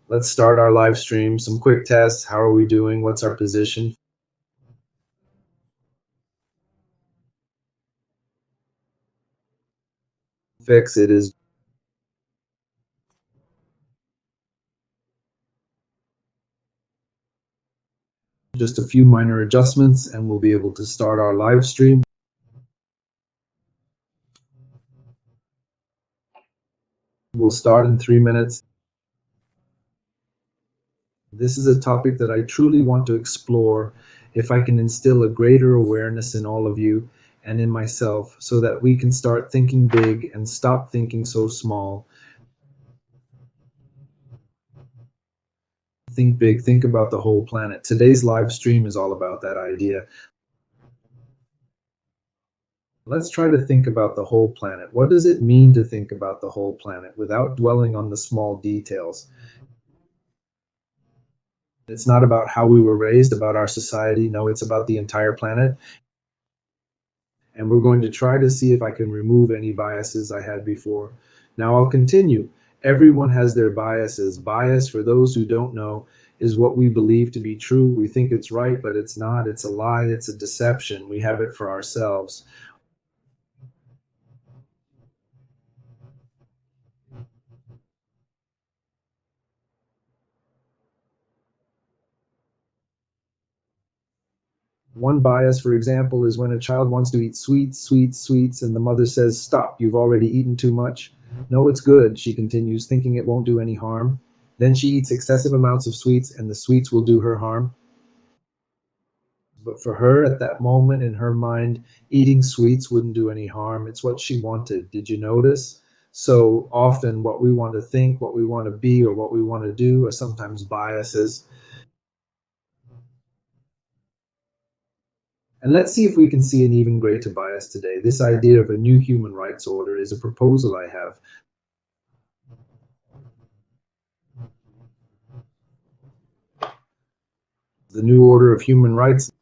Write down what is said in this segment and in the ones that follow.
Let's start our live stream. Some quick tests. How are we doing? What's our position? Fix it is just a few minor adjustments and we'll be able to start our live stream. We'll start in 3 minutes. This is a topic that I truly want to explore if I can instill a greater awareness in all of you and in myself so that we can start thinking big and stop thinking so small. Think big, think about the whole planet. Today's live stream is all about that idea. Let's try to think about the whole planet. What does it mean to think about the whole planet without dwelling on the small details? It's not about how we were raised, about our society. No, it's about the entire planet. And we're going to try to see if I can remove any biases I had before. Now I'll continue. Everyone has their biases. Bias, for those who don't know, is what we believe to be true. We think it's right, but it's not. It's a lie. It's a deception. We have it for ourselves. One bias, for example, is when a child wants to eat sweets, sweets, sweets, and the mother says, "Stop, you've already eaten too much." "No, it's good," she continues, thinking it won't do any harm. Then she eats excessive amounts of sweets, and the sweets will do her harm. But for her, at that moment in her mind, eating sweets wouldn't do any harm. It's what she wanted. Did you notice? So often, what we want to think, what we want to be, or what we want to do are sometimes biases. And let's see if we can see an even greater bias today. This idea of a new human rights order is a proposal I have. The new order of human rights,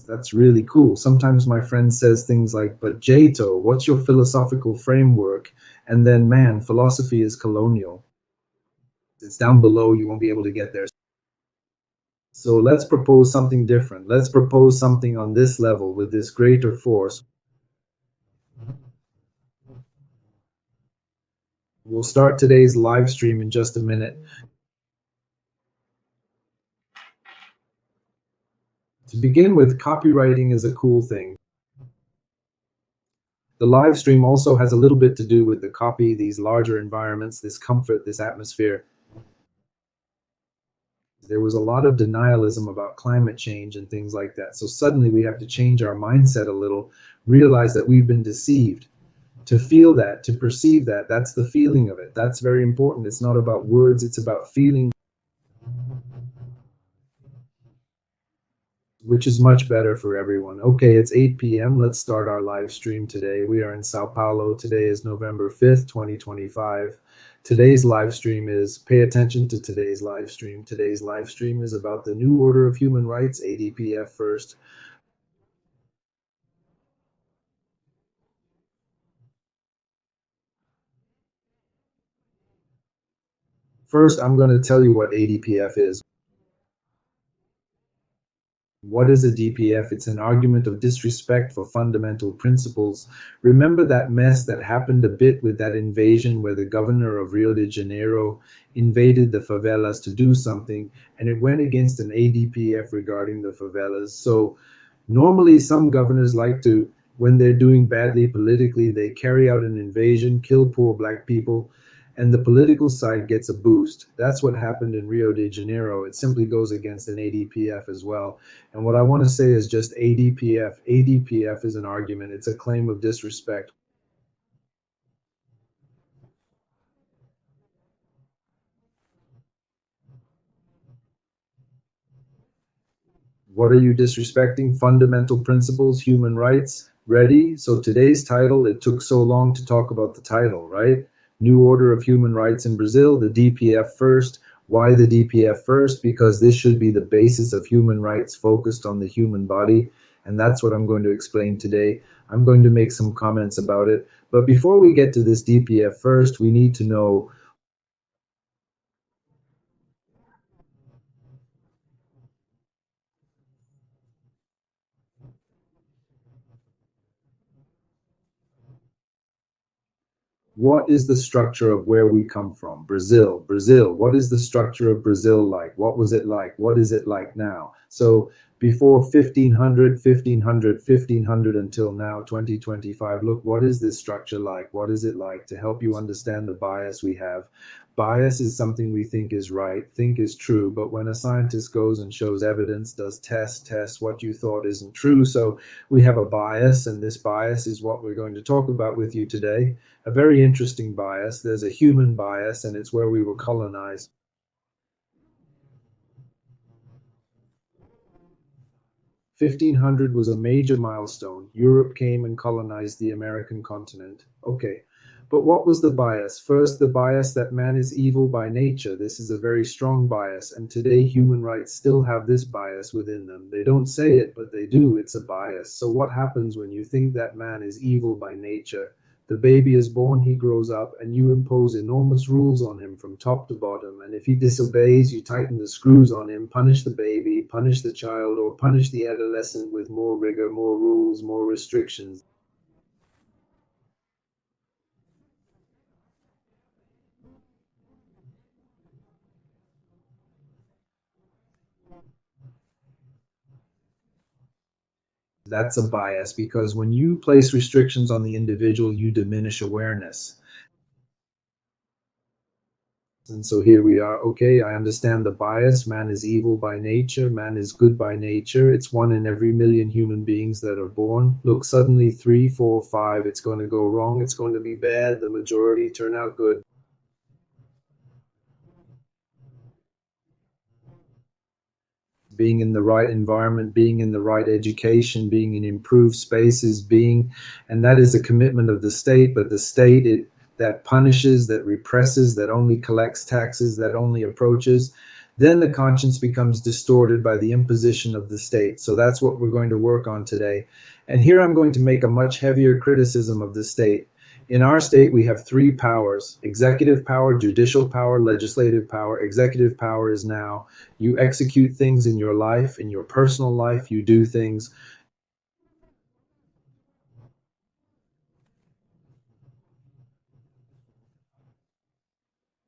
that's really cool. Sometimes my friend says things like, "But Jato, what's your philosophical framework?" And then, man, philosophy is colonial. It's down below, you won't be able to get there. So let's propose something different. Let's propose something on this level with this greater force. We'll start today's live stream in just a minute. To begin with, copywriting is a cool thing. The live stream also has a little bit to do with the copy, these larger environments, this comfort, this atmosphere. There was a lot of denialism about climate change and things like that. So suddenly we have to change our mindset a little, realize that we've been deceived. To feel that, to perceive that, that's the feeling of it. That's very important. It's not about words, it's about feeling, which is much better for everyone. Okay, it's 8 p.m. Let's start our live stream today. We are in Sao Paulo. Today is November 5th, 2025. Today's live stream is, pay attention to today's live stream. Today's live stream is about the new order of human rights, ADPF first. First, I'm going to tell you what ADPF is. What is a DPF? It's an argument of disrespect for fundamental principles. Remember that mess that happened a bit with that invasion where the governor of Rio de Janeiro invaded the favelas to do something, and it went against an ADPF regarding the favelas. So normally some governors like to, when they're doing badly politically, they carry out an invasion, kill poor black people, and the political side gets a boost. That's what happened in Rio de Janeiro. It simply goes against an ADPF as well. And what I want to say is just ADPF. ADPF is an argument. It's a claim of disrespect. What are you disrespecting? Fundamental principles, human rights. Ready? So today's title, it took so long to talk about the title, right? New Order of Human Rights in Brazil, the DPF first. Why the DPF first? Because this should be the basis of human rights focused on the human body. And that's what I'm going to explain today. I'm going to make some comments about it. But before we get to this DPF first, we need to know What is the structure of where we come from? Brazil, Brazil. What is the structure of Brazil like? What was it like? What is it like now? So before 1500, 1500, 1500 until now, 2025, look, what is this structure like? What is it like to help you understand the bias we have? Bias is something we think is right, think is true, but when a scientist goes and shows evidence, does tests, what you thought isn't true. So we have a bias, and this bias is what we're going to talk about with you today. A very interesting bias. There's a human bias, and it's where we were colonized. 1500 was a major milestone. Europe came and colonized the American continent. Okay. But what was the bias? First, the bias that man is evil by nature. This is a very strong bias, and today human rights still have this bias within them. They don't say it, but they do. It's a bias. So what happens when you think that man is evil by nature? The baby is born, he grows up, and you impose enormous rules on him from top to bottom. And if he disobeys, you tighten the screws on him, punish the baby, punish the child, or punish the adolescent with more rigor, more rules, more restrictions. That's a bias because when you place restrictions on the individual, you diminish awareness. And so here we are. Okay, I understand the bias. Man is evil by nature. Man is good by nature. It's one in every million human beings that are born. Look, suddenly three, four, five, it's going to go wrong. It's going to be bad. The majority turn out good. Being in the right environment, being in the right education, being in improved spaces, and that is a commitment of the state, but the state that punishes, that represses, that only collects taxes, that only approaches, then the conscience becomes distorted by the imposition of the state. So that's what we're going to work on today. And here I'm going to make a much heavier criticism of the state. In our state, we have three powers: executive power, judicial power, legislative power. Executive power is now you execute things in your life, in your personal life, you do things.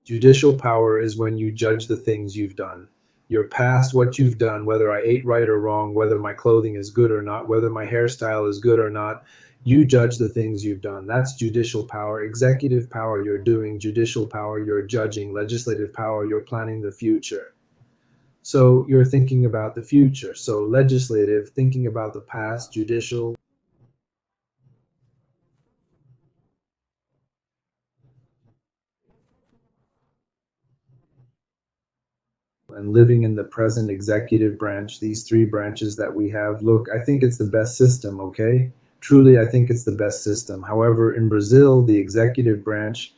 Judicial power is when you judge the things you've done. Your past, what you've done, whether I ate right or wrong, whether my clothing is good or not, whether my hairstyle is good or not. You judge the things you've done. That's judicial power. Executive power, you're doing. Judicial power, you're judging. Legislative power, you're planning the future. So you're thinking about the future. So legislative, thinking about the past. Judicial, and living in the present. Executive branch, these three branches that we have. Look, I think it's the best system, okay? Truly, I think it's the best system. However, in Brazil, the executive branch,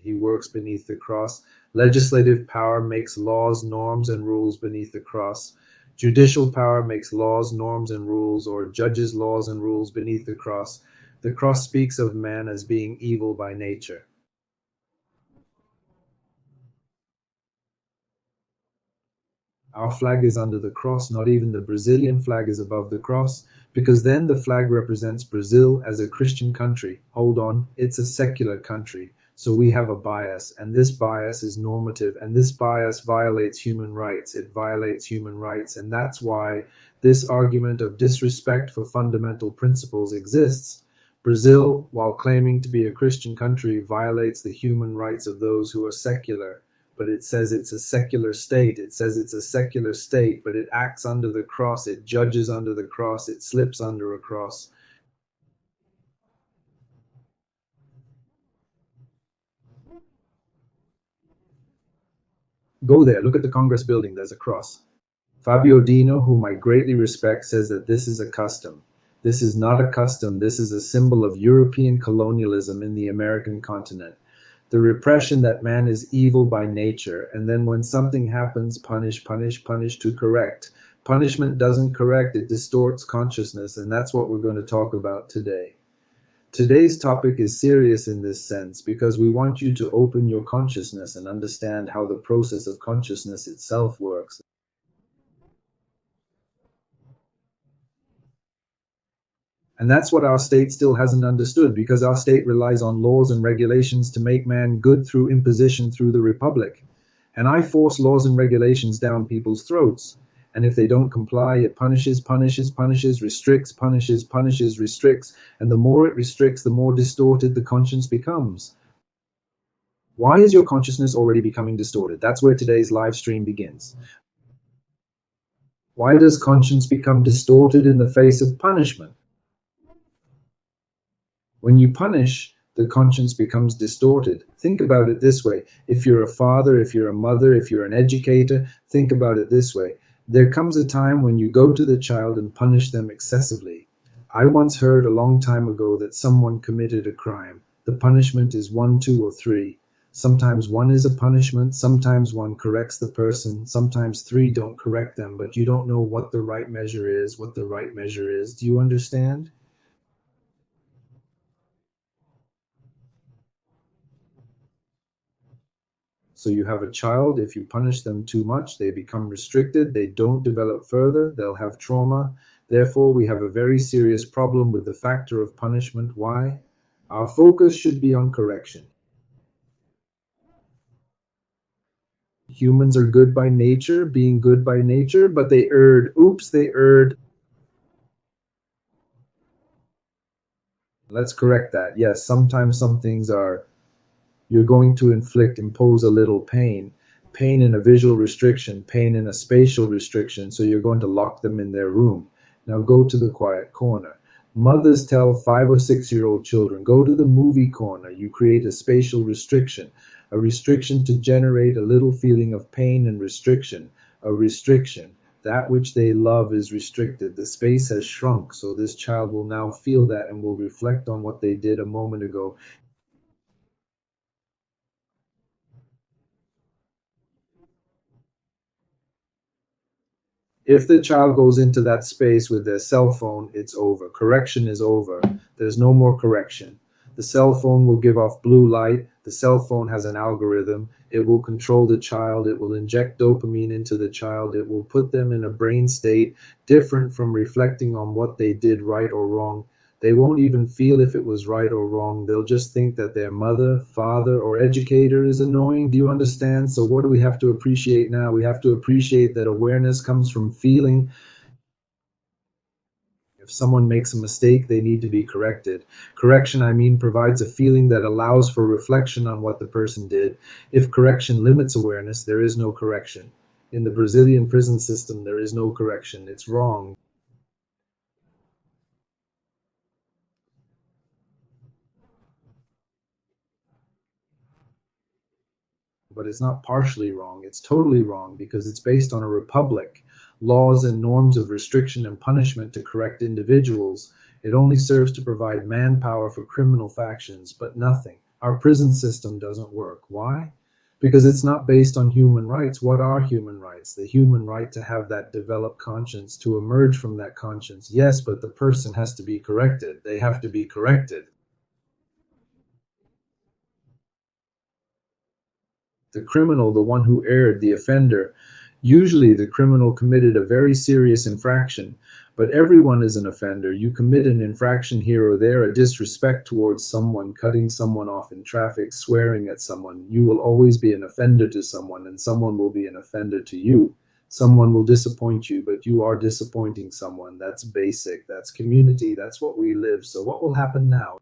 he works beneath the cross. Legislative power makes laws, norms, and rules beneath the cross. Judicial power makes laws, norms, and rules, or judges laws and rules beneath the cross. The cross speaks of man as being evil by nature. Our flag is under the cross, not even the Brazilian flag is above the cross, because then the flag represents Brazil as a Christian country. Hold on, it's a secular country. So we have a bias, and this bias is normative, and this bias violates human rights. It violates human rights, and that's why this argument of disrespect for fundamental principles exists. Brazil, while claiming to be a Christian country, violates the human rights of those who are secular, but it says it's a secular state. It says it's a secular state, but it acts under the cross. It judges under the cross. It slips under a cross. Go there. Look at the Congress building. There's a cross. Fabio Dino, whom I greatly respect, says that this is a custom. This is not a custom. This is a symbol of European colonialism in the American continent. The repression that man is evil by nature, and then when something happens, punish, punish, punish to correct. Punishment doesn't correct, it distorts consciousness, and that's what we're going to talk about today. Today's topic is serious in this sense because we want you to open your consciousness and understand how the process of consciousness itself works. And that's what our state still hasn't understood, because our state relies on laws and regulations to make man good through imposition through the republic. And I force laws and regulations down people's throats. And if they don't comply, it punishes, punishes, punishes, restricts, punishes, punishes, restricts. And the more it restricts, the more distorted the conscience becomes. Why is your consciousness already becoming distorted? That's where today's live stream begins. Why does conscience become distorted in the face of punishment? When you punish, the conscience becomes distorted. Think about it this way. If you're a father, if you're a mother, if you're an educator, think about it this way. There comes a time when you go to the child and punish them excessively. I once heard a long time ago that someone committed a crime. The punishment is 1, 2, or 3. Sometimes 1 is a punishment, sometimes 1 corrects the person, sometimes 3 don't correct them, but you don't know what the right measure is, what the right measure is. Do you understand? So you have a child, if you punish them too much, they become restricted, they don't develop further, they'll have trauma. Therefore, we have a very serious problem with the factor of punishment. Why? Our focus should be on correction. Humans are good by nature, being good by nature, but they erred. Oops, they erred. Let's correct that. Yes, sometimes some things are, you're going to impose a little pain. Pain in a visual restriction, pain in a spatial restriction, so you're going to lock them in their room. Now go to the quiet corner. Mothers tell 5 or 6-year-old children, go to the movie corner. You create a spatial restriction, a restriction to generate a little feeling of pain and restriction, a restriction. That which they love is restricted. The space has shrunk, so this child will now feel that and will reflect on what they did a moment ago. If the child goes into that space with their cell phone, it's over. Correction is over. There's no more correction. The cell phone will give off blue light. The cell phone has an algorithm. It will control the child. It will inject dopamine into the child. It will put them in a brain state different from reflecting on what they did right or wrong. They won't even feel if it was right or wrong. They'll just think that their mother, father, or educator is annoying. Do you understand? So what do we have to appreciate now? We have to appreciate that awareness comes from feeling. If someone makes a mistake, they need to be corrected. Correction, I mean, provides a feeling that allows for reflection on what the person did. If correction limits awareness, there is no correction. In the Brazilian prison system, there is no correction. It's wrong. But it's not partially wrong, it's totally wrong, because it's based on a republic, laws and norms of restriction and punishment to correct individuals. It only serves to provide manpower for criminal factions, but nothing. Our prison system doesn't work. Why? Because it's not based on human rights. What are human rights? The human right to have that developed conscience, to emerge from that conscience. Yes, but the person has to be corrected. They have to be corrected. The criminal, the one who erred, the offender. Usually the criminal committed a very serious infraction, but everyone is an offender. You commit an infraction here or there, a disrespect towards someone, cutting someone off in traffic, swearing at someone. You will always be an offender to someone, and someone will be an offender to you. Someone will disappoint you, but you are disappointing someone. That's basic. That's community. That's what we live. So what will happen now?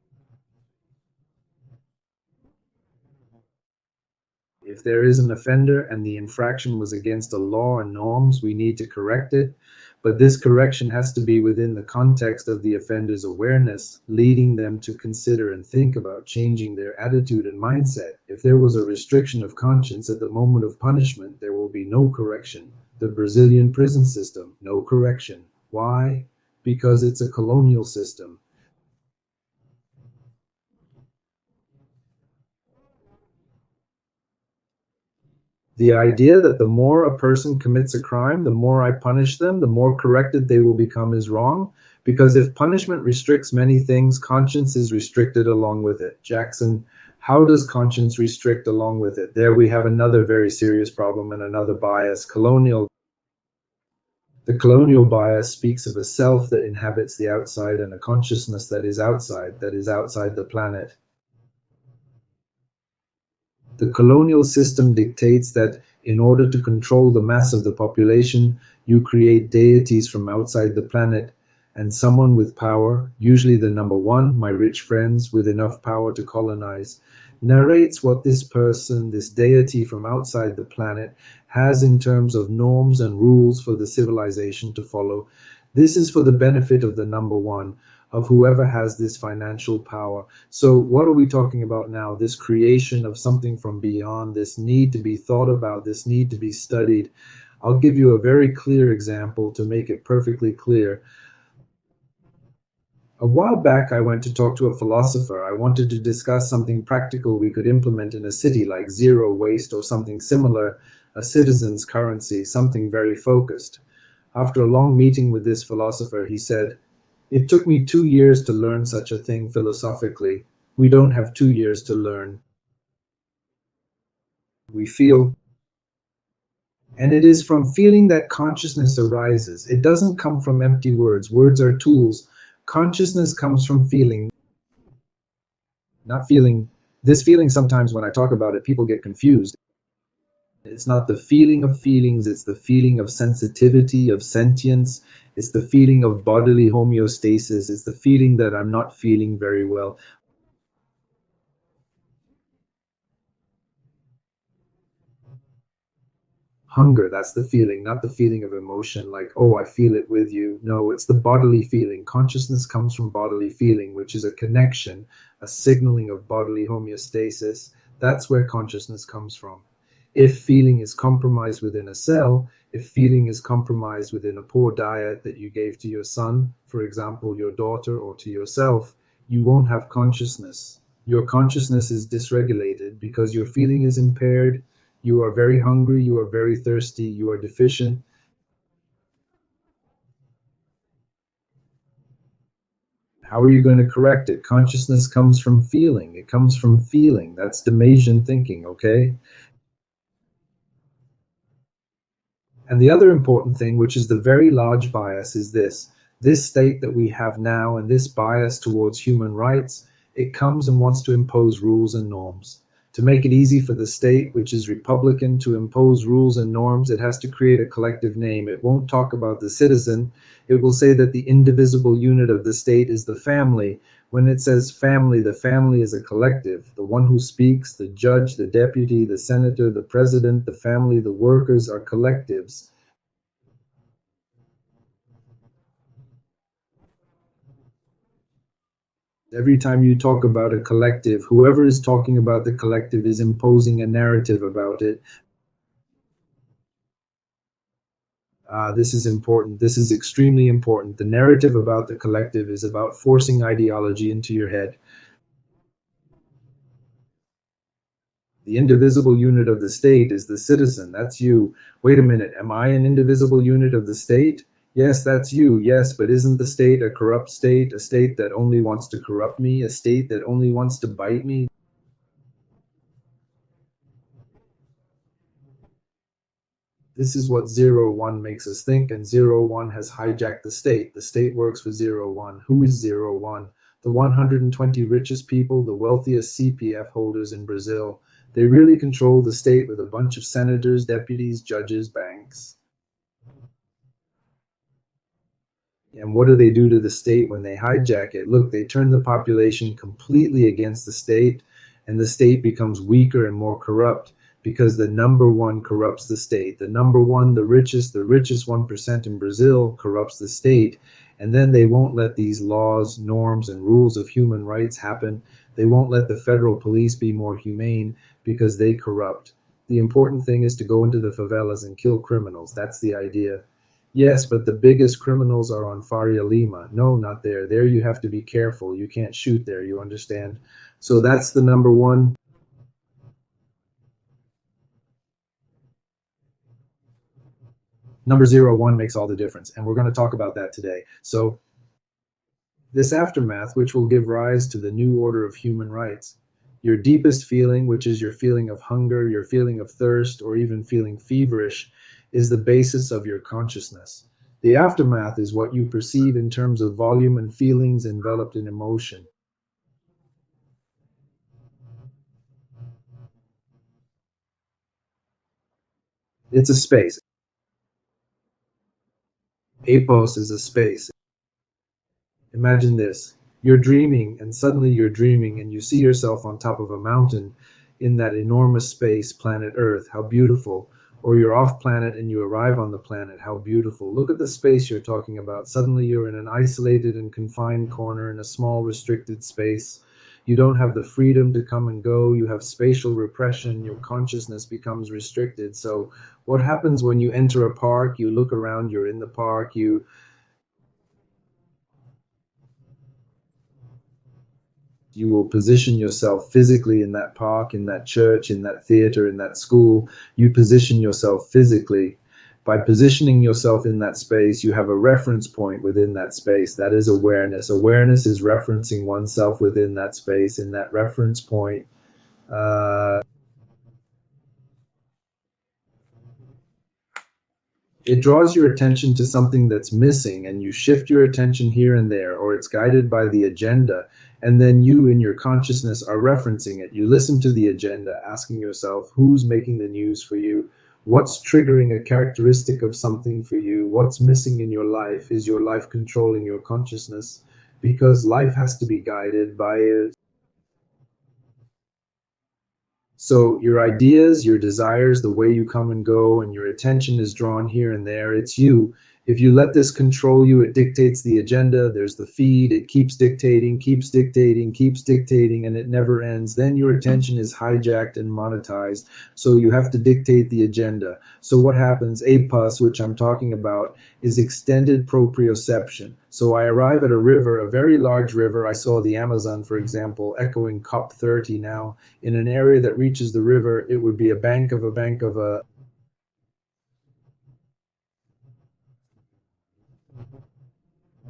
If there is an offender and the infraction was against a law and norms, we need to correct it. But this correction has to be within the context of the offender's awareness, leading them to consider and think about changing their attitude and mindset. If there was a restriction of conscience at the moment of punishment, there will be no correction. The Brazilian prison system, no correction. Why? Because it's a colonial system. The idea that the more a person commits a crime, the more I punish them, the more corrected they will become is wrong. Because if punishment restricts many things, conscience is restricted along with it. Jackson, how does conscience restrict along with it? There we have another very serious problem and another bias. Colonial The colonial bias speaks of a self that inhabits the outside and a consciousness that is outside the planet. The colonial system dictates that in order to control the mass of the population, you create deities from outside the planet, and someone with power, usually the number one, my rich friends with enough power to colonize, narrates what this person, this deity from outside the planet, has in terms of norms and rules for the civilization to follow. This is for the benefit of the number one, of whoever has this financial power. So, what are we talking about now? This creation of something from beyond, this need to be thought about, this need to be studied. I'll give you a very clear example to make it perfectly clear. A while back, I went to talk to a philosopher. I wanted to discuss something practical we could implement in a city, like zero waste or something similar, a citizen's currency, something very focused. After a long meeting with this philosopher, he said, "It took me 2 years to learn such a thing philosophically. We don't have 2 years to learn. We feel." And it is from feeling that consciousness arises. It doesn't come from empty words. Words are tools. Consciousness comes from feeling, not feeling. This feeling, sometimes when I talk about it, people get confused. It's not the feeling of feelings, it's the feeling of sensitivity, of sentience. It's the feeling of bodily homeostasis. It's the feeling that I'm not feeling very well. Hunger, that's the feeling, not the feeling of emotion, like, oh, I feel it with you. No, it's the bodily feeling. Consciousness comes from bodily feeling, which is a connection, a signaling of bodily homeostasis. That's where consciousness comes from. If feeling is compromised within a cell, if feeling is compromised within a poor diet that you gave to your son, for example, your daughter, or to yourself, you won't have consciousness. Your consciousness is dysregulated because your feeling is impaired. You are very hungry, you are very thirsty, you are deficient. How are you going to correct it? Consciousness comes from feeling. It comes from feeling. That's Damasian thinking, okay? And the other important thing, which is the very large bias, is this state that we have now and this bias towards human rights, it comes and wants to impose rules and norms. To make it easy for the state, which is Republican, to impose rules and norms, it has to create a collective name. It won't talk about the citizen. It will say that the indivisible unit of the state is the family. When it says family, the family is a collective. The one who speaks, the judge, the deputy, the senator, the president, the family, the workers are collectives. Every time you talk about a collective, whoever is talking about the collective is imposing a narrative about it. This is important. This is extremely important. The narrative about the collective is about forcing ideology into your head. The indivisible unit of the state is the citizen. That's you. Wait a minute. Am I an indivisible unit of the state? Yes, that's you. Yes, but isn't the state a corrupt state? A state that only wants to corrupt me? A state that only wants to bite me? This is what zero one makes us think, and zero one has hijacked the state. The state works for zero one. Who is zero one? The 120 richest people, the wealthiest CPF holders in Brazil. They really control the state with a bunch of senators, deputies, judges, banks. And what do they do to the state when they hijack it? Look, they turn the population completely against the state, and the state becomes weaker and more corrupt because the number one corrupts the state. The number one, the richest 1% in Brazil corrupts the state. And then they won't let these laws, norms, and rules of human rights happen. They won't let the federal police be more humane because they corrupt. The important thing is to go into the favelas and kill criminals. That's the idea. Yes, but the biggest criminals are on Faria Lima. No, not there. There you have to be careful. You can't shoot there, you understand? So that's the number one. Number zero one makes all the difference. And we're going to talk about that today. So this aftermath, which will give rise to the new order of human rights. Your deepest feeling, which is your feeling of hunger, your feeling of thirst, or even feeling feverish, is the basis of your consciousness. The aftermath is what you perceive in terms of volume and feelings enveloped in emotion. It's a space. Apus is a space. Imagine this. You're dreaming, and suddenly you're dreaming, and you see yourself on top of a mountain in that enormous space, planet Earth. How beautiful. Or you're off planet and you arrive on the planet. How beautiful. Look at the space you're talking about. Suddenly you're in an isolated and confined corner in a small, restricted space. You don't have the freedom to come and go. You have spatial repression. Your consciousness becomes restricted. So, what happens when you enter a park? You look around, you're in the park, you will position yourself physically in that park, in that church, in that theater, in that school. You position yourself physically. By positioning yourself in that space, you have a reference point within that space. That is awareness. Awareness is referencing oneself within that space, in that reference point. Uh, it draws your attention to something that's missing, and you shift your attention here and there, or it's guided by the agenda, and then you in your consciousness are referencing it. You listen to the agenda, asking yourself, who's making the news for you? What's triggering a characteristic of something for you? What's missing in your life? Is your life controlling your consciousness? Because life has to be guided by it. So your ideas, your desires, the way you come and go, and your attention is drawn here and there. It's you. If you let this control you, it dictates the agenda. There's the feed. It keeps dictating, keeps dictating, keeps dictating, and it never ends. Then your attention is hijacked and monetized. So you have to dictate the agenda. So what happens? APUS, which I'm talking about, is extended proprioception. So I arrive at a river, a very large river. I saw the Amazon, for example, echoing COP30 now. In an area that reaches the river, it would be a bank of a bank of a.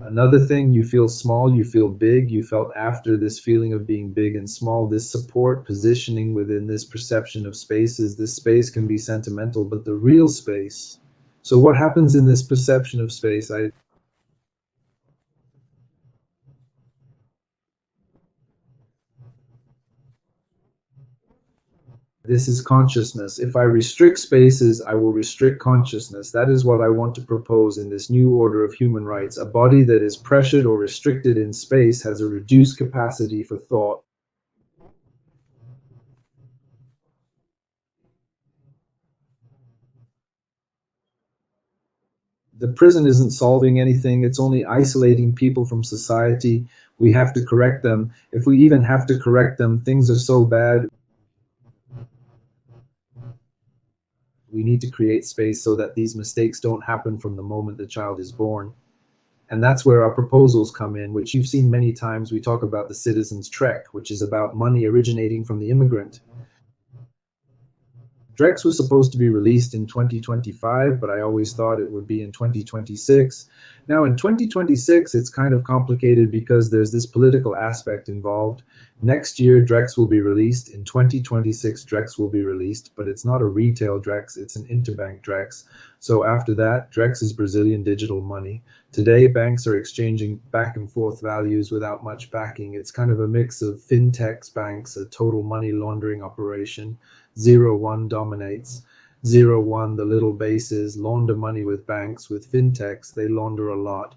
Another thing, you feel small, you feel big, you felt after this feeling of being big and small, this support positioning within this perception of spaces. This space can be sentimental, but the real space. So what happens in this perception of space? This is consciousness. If I restrict spaces, I will restrict consciousness. That is what I want to propose in this new order of human rights. A body that is pressured or restricted in space has a reduced capacity for thought. The prison isn't solving anything, it's only isolating people from society. We have to correct them. If we even have to correct them, things are so bad. We need to create space so that these mistakes don't happen from the moment the child is born. And that's where our proposals come in, which you've seen many times. We talk about the citizen's trek, which is about money originating from the immigrant. Drex was supposed to be released in 2025, but I always thought it would be in 2026. Now, in 2026, it's kind of complicated because there's this political aspect involved. Next year, Drex will be released. In 2026, Drex will be released, but it's not a retail Drex, it's an interbank Drex. So after that, Drex is Brazilian digital money. Today, banks are exchanging back and forth values without much backing. It's kind of a mix of fintechs, banks, a total money laundering operation. 0-1 dominates. 0-1, the little bases launder money with banks. With fintechs, they launder a lot.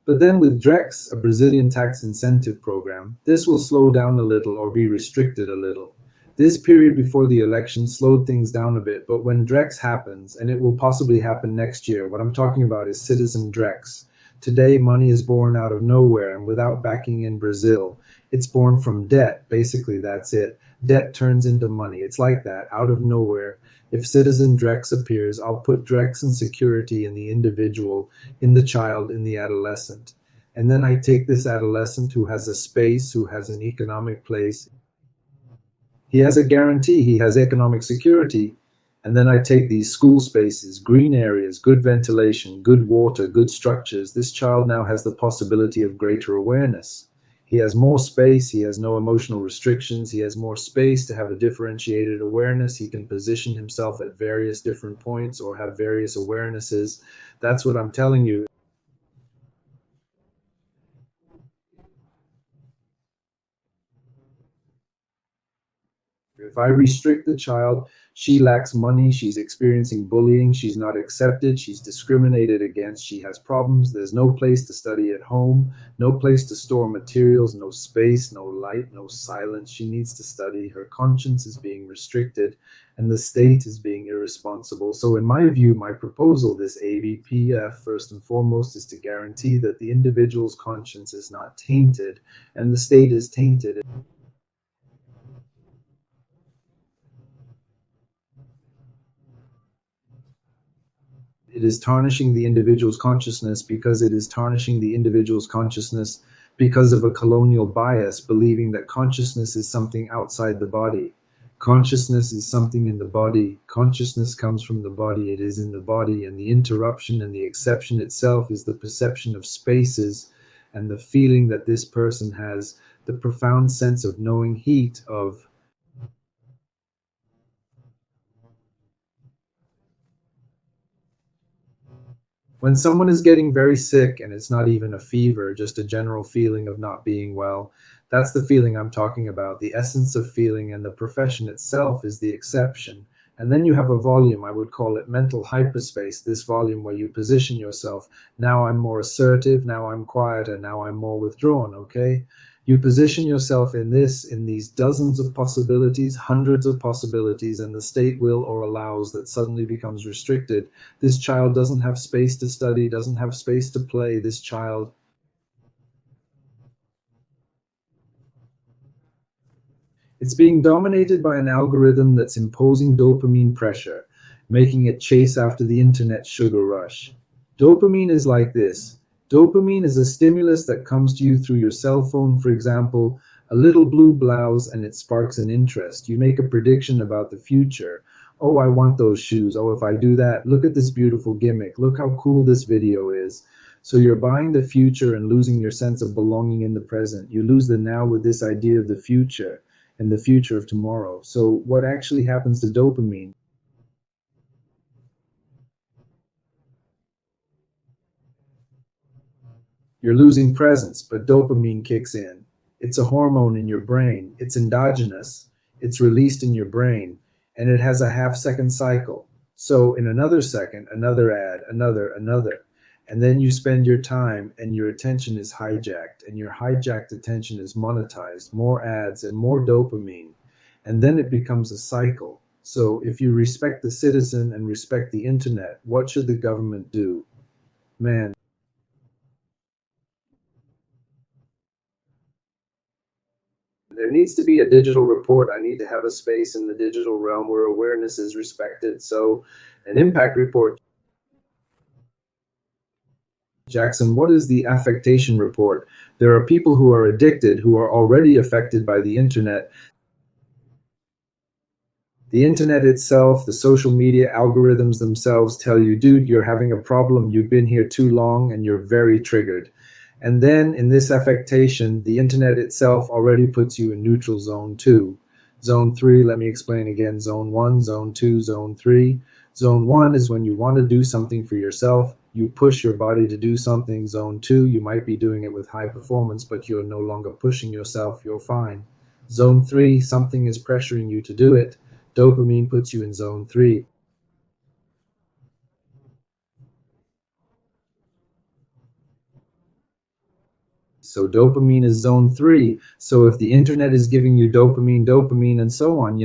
But then with Drex, a Brazilian tax incentive program, this will slow down a little or be restricted a little. This period before the election slowed things down a bit, but when Drex happens, and it will possibly happen next year, what I'm talking about is citizen Drex. Today, money is born out of nowhere and without backing in Brazil. It's born from debt. Basically, that's it. Debt turns into money. It's like that, out of nowhere. If citizen Drex appears, I'll put Drex and security in the individual, in the child, in the adolescent. And then I take this adolescent who has a space, who has an economic place. He has a guarantee, he has economic security. And then I take these school spaces, green areas, good ventilation, good water, good structures. This child now has the possibility of greater awareness. He has more space, he has no emotional restrictions, he has more space to have a differentiated awareness, he can position himself at various different points or have various awarenesses. That's what I'm telling you. If I restrict the child, she lacks money, she's experiencing bullying, she's not accepted, she's discriminated against, she has problems, there's no place to study at home, no place to store materials, no space, no light, no silence. She needs to study. Her conscience is being restricted, and the state is being irresponsible. So, in my view, my proposal, this ADPF, first and foremost, is to guarantee that the individual's conscience is not tainted and the state is tainted. It is tarnishing the individual's consciousness because it is tarnishing the individual's consciousness because of a colonial bias, believing that consciousness is something outside the body. Consciousness is something in the body. Consciousness comes from the body. It is in the body, and the interruption and the exception itself is the perception of spaces and the feeling that this person has, the profound sense of knowing heat, of when someone is getting very sick and it's not even a fever, just a general feeling of not being well, that's the feeling I'm talking about. The essence of feeling, and the profession itself is the exception. And then you have a volume, I would call it mental hyperspace, this volume where you position yourself. Now I'm more assertive, now I'm quieter, now I'm more withdrawn, okay? You position yourself in this, in these dozens of possibilities, hundreds of possibilities, and the state will or allows that suddenly becomes restricted. This child doesn't have space to study, doesn't have space to play. This child, it's being dominated by an algorithm that's imposing dopamine pressure, making it chase after the internet sugar rush. Dopamine is like this. Dopamine is a stimulus that comes to you through your cell phone, for example, a little blue blouse, and it sparks an interest. You make a prediction about the future. Oh, I want those shoes. Oh, if I do that, look at this beautiful gimmick. Look how cool this video is. So you're buying the future and losing your sense of belonging in the present. You lose the now with this idea of the future and the future of tomorrow. So what actually happens to dopamine? You're losing presence, but dopamine kicks in. It's a hormone in your brain. It's endogenous. It's released in your brain, and it has a half-second cycle. So in another second, another ad, another. And then you spend your time and your attention is hijacked, and your hijacked attention is monetized, more ads and more dopamine. And then it becomes a cycle. So if you respect the citizen and respect the internet, what should the government do? Man, there needs to be a digital report. I need to have a space in the digital realm where awareness is respected. So, an impact report. Jackson, what is the affectation report? There are people who are addicted who are already affected by the internet. The internet itself, the social media algorithms themselves tell you, dude, you're having a problem, you've been here too long, and you're very triggered. And then in this affectation, the internet itself already puts you in neutral zone 2. Zone 3, let me explain again. Zone 1, Zone 2, Zone 3. Zone 1 is when you want to do something for yourself. You push your body to do something. Zone 2, you might be doing it with high performance, but you're no longer pushing yourself. You're fine. Zone 3, something is pressuring you to do it. Dopamine puts you in zone 3. So dopamine is zone 3. So if the internet is giving you dopamine, and so on,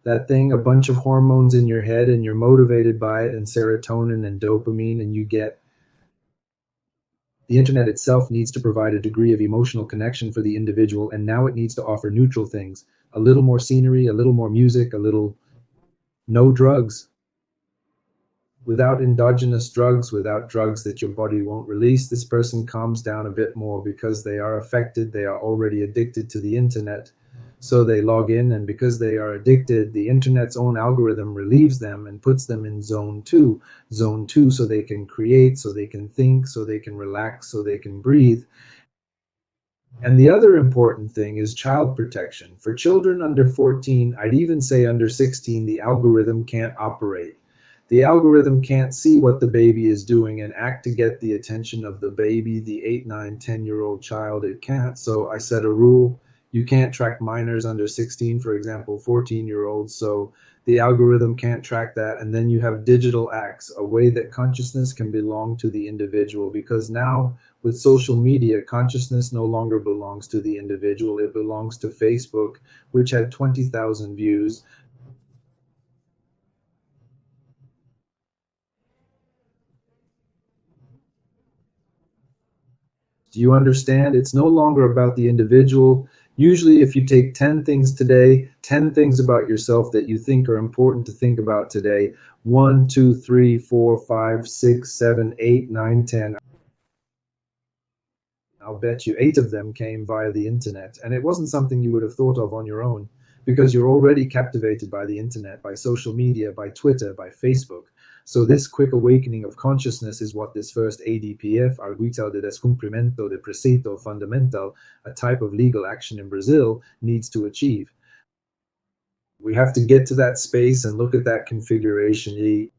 that thing, a bunch of hormones in your head, and you're motivated by it, and serotonin and dopamine, and you get the internet itself needs to provide a degree of emotional connection for the individual, and now it needs to offer neutral things, a little more scenery, a little more music, a little no drugs. Without endogenous drugs, without drugs that your body won't release, this person calms down a bit more because they are affected, they are already addicted to the internet. So they log in, and because they are addicted, the internet's own algorithm relieves them and puts them in zone two. Zone two, so they can create, so they can think, so they can relax, so they can breathe. And the other important thing is child protection. For children under 14, I'd even say under 16, the algorithm can't operate. The algorithm can't see what the baby is doing and act to get the attention of the baby, the 8, 9, 10-year-old child. It can't. So I set a rule. You can't track minors under 16, for example, 14-year-olds. So the algorithm can't track that. And then you have digital acts, a way that consciousness can belong to the individual, because now with social media, consciousness no longer belongs to the individual. It belongs to Facebook, which had 20,000 views. Do you understand? It's no longer about the individual. Usually, if you take 10 things today, 10 things about yourself that you think are important to think about today, 1, 2, 3, 4, 5, 6, 7, 8, 9, 10. I'll bet you 8 of them came via the internet, and it wasn't something you would have thought of on your own, because you're already captivated by the internet, by social media, by Twitter, by Facebook. So this quick awakening of consciousness is what this first ADPF, Arguital de Descumprimento de Preceto Fundamental, a type of legal action in Brazil, needs to achieve. We have to get to that space and look at that configuration.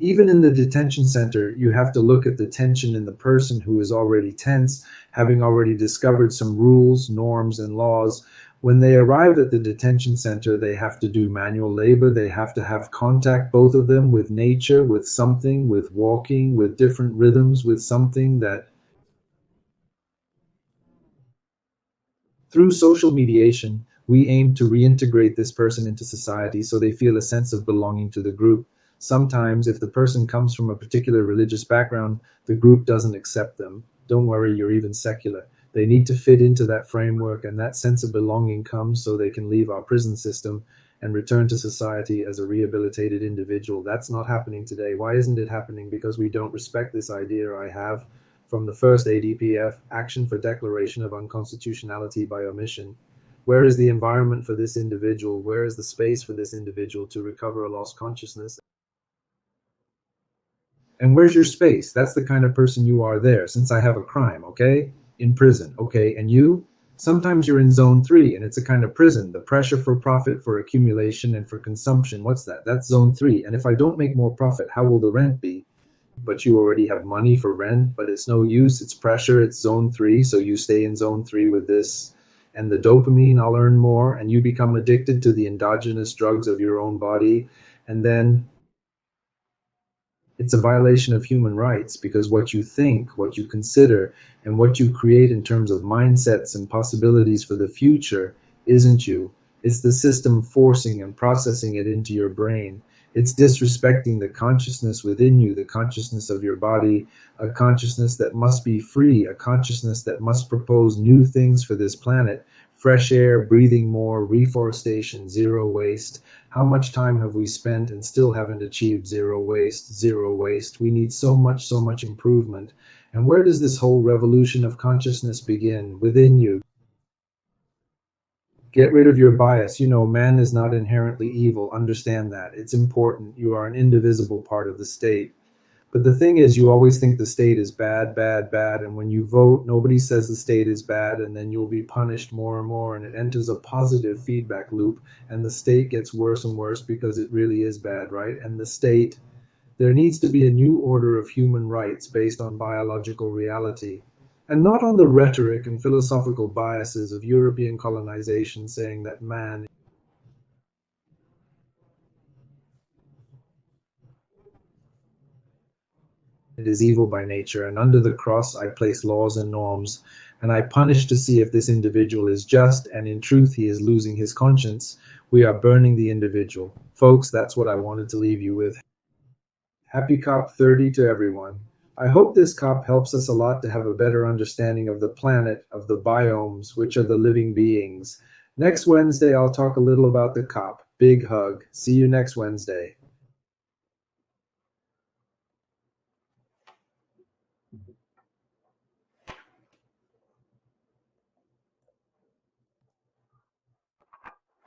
Even in the detention center, you have to look at the tension in the person who is already tense, having already discovered some rules, norms, and laws. When they arrive at the detention center, they have to do manual labor. They have to have contact, both of them, with nature, with something, with walking, with different rhythms, with something that through social mediation, we aim to reintegrate this person into society so they feel a sense of belonging to the group. Sometimes, if the person comes from a particular religious background, the group doesn't accept them. Don't worry, you're even secular. They need to fit into that framework, and that sense of belonging comes so they can leave our prison system and return to society as a rehabilitated individual. That's not happening today. Why isn't it happening? Because we don't respect this idea I have from the first ADPF, Action for Declaration of Unconstitutionality by Omission. Where is the environment for this individual? Where is the space for this individual to recover a lost consciousness? And where's your space? That's the kind of person you are there. Since I have a crime, okay? In prison, okay? And you? Sometimes you're in zone 3, and it's a kind of prison. The pressure for profit, for accumulation, and for consumption. What's that? That's zone 3. And if I don't make more profit, how will the rent be? But you already have money for rent, but it's no use. It's pressure. It's zone 3. So you stay in zone 3 with this. And the dopamine, I'll earn more. And you become addicted to the endogenous drugs of your own body. And then it's a violation of human rights, because what you think, what you consider, and what you create in terms of mindsets and possibilities for the future isn't you. It's the system forcing and processing it into your brain. It's disrespecting the consciousness within you, the consciousness of your body, a consciousness that must be free, a consciousness that must propose new things for this planet. Fresh air, breathing more, reforestation, zero waste. How much time have we spent and still haven't achieved zero waste? Zero waste. We need so much improvement. And where does this whole revolution of consciousness begin? Within you. Get rid of your bias. You know, man is not inherently evil. Understand that. It's important. You are an indivisible part of the state. But the thing is, you always think the state is bad, bad, bad. And when you vote, nobody says the state is bad, and then you'll be punished more and more. And it enters a positive feedback loop. And the state gets worse and worse because it really is bad, right? And the state, there needs to be a new order of human rights based on biological reality, and not on the rhetoric and philosophical biases of European colonization saying that man is evil by nature, and under the cross I place laws and norms, and I punish to see if this individual is just, and in truth he is losing his conscience. We are burning the individual. Folks, that's what I wanted to leave you with. Happy COP 30 to everyone. I hope this COP helps us a lot to have a better understanding of the planet, of the biomes, which are the living beings. Next Wednesday, I'll talk a little about the COP. Big hug. See you next Wednesday.